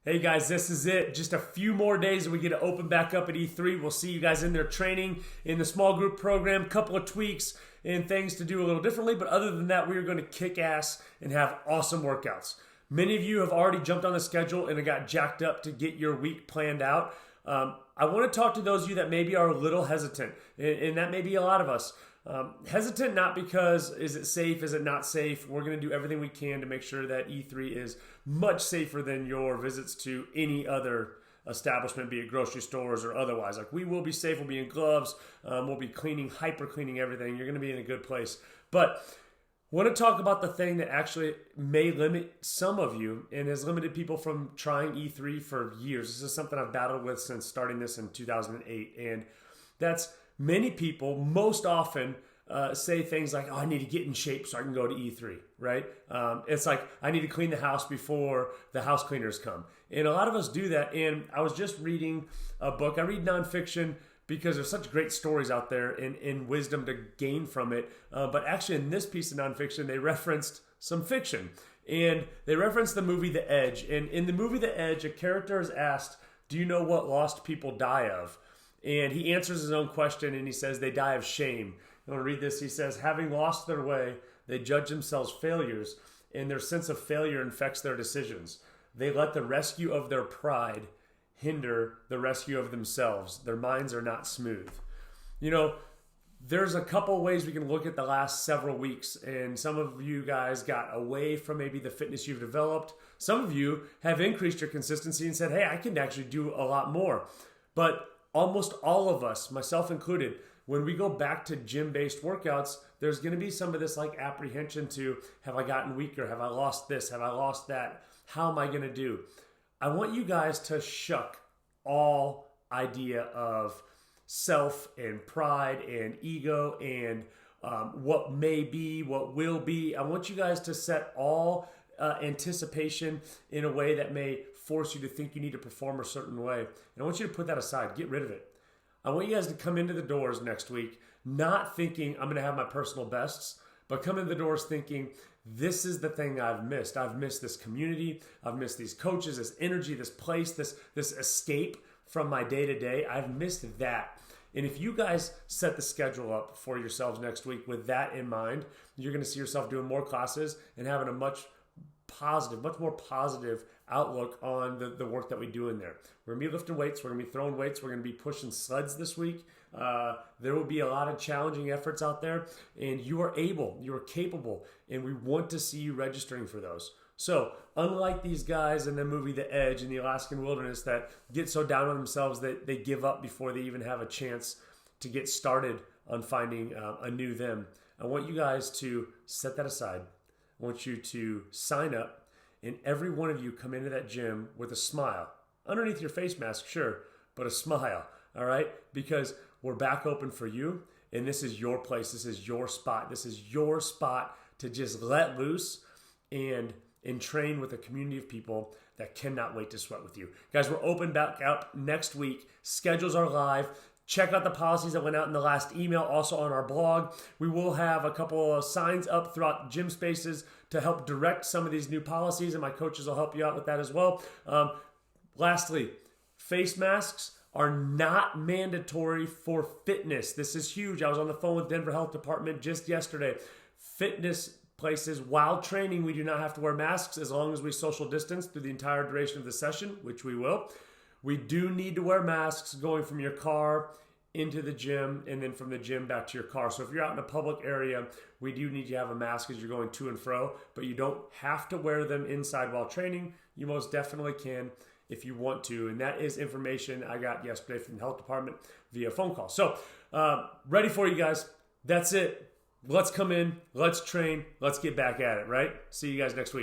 Hey guys, this is it. Just a few more days and we get to open back up at E3. We'll see you guys in there training in the small group program, couple of tweaks and things to do a little differently. But other than that, we are going to kick ass and have awesome workouts. Many of you have already jumped on the schedule and got jacked up to get your week planned out. I want to talk to those of you that maybe are a little hesitant, and that may be a lot of us. Hesitant not because is it safe, is it not safe? We're going to do everything we can to make sure that E3 is much safer than your visits to any other establishment, be it grocery stores or otherwise. Like, we will be safe, we'll be in gloves, we'll be cleaning, hyper cleaning everything. You're going to be in a good place. But I want to talk about the thing that actually may limit some of you and has limited people from trying E3 for years. This is something I've battled with since starting this in 2008. And that's many people most often say things like, oh, I need to get in shape so I can go to E3, right? It's like, I need to clean the house before the house cleaners come. And a lot of us do that. And I was just reading a book. I read nonfiction because there's such great stories out there and wisdom to gain from it. But actually in this piece of nonfiction, they referenced some fiction. And they referenced the movie The Edge. And in the movie The Edge, a character is asked, do you know what lost people die of? And he answers his own question and he says, they die of shame. I'm going to read this. He says, having lost their way, they judge themselves failures, and their sense of failure infects their decisions. They let the rescue of their pride hinder the rescue of themselves. Their minds are not smooth. You know, there's a couple ways we can look at the last several weeks, and some of you guys got away from maybe the fitness you've developed. Some of you have increased your consistency and said, hey, I can actually do a lot more. But almost all of us, myself included, when we go back to gym-based workouts, there's going to be some of this like apprehension to, have I gotten weaker? Have I lost this? Have I lost that? How am I going to do? I want you guys to shuck all idea of self and pride and ego and what may be, what will be. I want you guys to set all anticipation in a way that may force you to think you need to perform a certain way. And I want you to put that aside. Get rid of it. I want you guys to come into the doors next week not thinking I'm going to have my personal bests, but come in the doors thinking this is the thing I've missed. I've missed this community. I've missed these coaches, this energy, this place, this escape from my day-to-day. I've missed that. And if you guys set the schedule up for yourselves next week with that in mind, you're going to see yourself doing more classes and having a much more positive outlook on the work that we do in there. We're going to be lifting weights. We're going to be throwing weights. We're going to be pushing sleds this week. There will be a lot of challenging efforts out there, and you are able, you are capable, and we want to see you registering for those. So unlike these guys in the movie The Edge in the Alaskan wilderness that get so down on themselves that they give up before they even have a chance to get started on finding a new them, I want you guys to set that aside. I want you to sign up, and every one of you come into that gym with a smile. Underneath your face mask, sure, but a smile, all right? Because we're back open for you, and this is your place. This is your spot. This is your spot to just let loose and train with a community of people that cannot wait to sweat with you. Guys, we're open back up next week. Schedules are live. Check out the policies that went out in the last email, also on our blog. We will have a couple of signs up throughout gym spaces to help direct some of these new policies, and my coaches will help you out with that as well. Lastly, face masks are not mandatory for fitness. This is huge. I was on the phone with Denver Health Department just yesterday. Fitness places, while training, we do not have to wear masks as long as we social distance through the entire duration of the session, which we will. We do need to wear masks going from your car into the gym and then from the gym back to your car. So if you're out in a public area, we do need you to have a mask as you're going to and fro, but you don't have to wear them inside while training. You most definitely can if you want to. And that is information I got yesterday from the health department via phone call. So ready for you guys. That's it. Let's come in. Let's train. Let's get back at it, right? See you guys next week.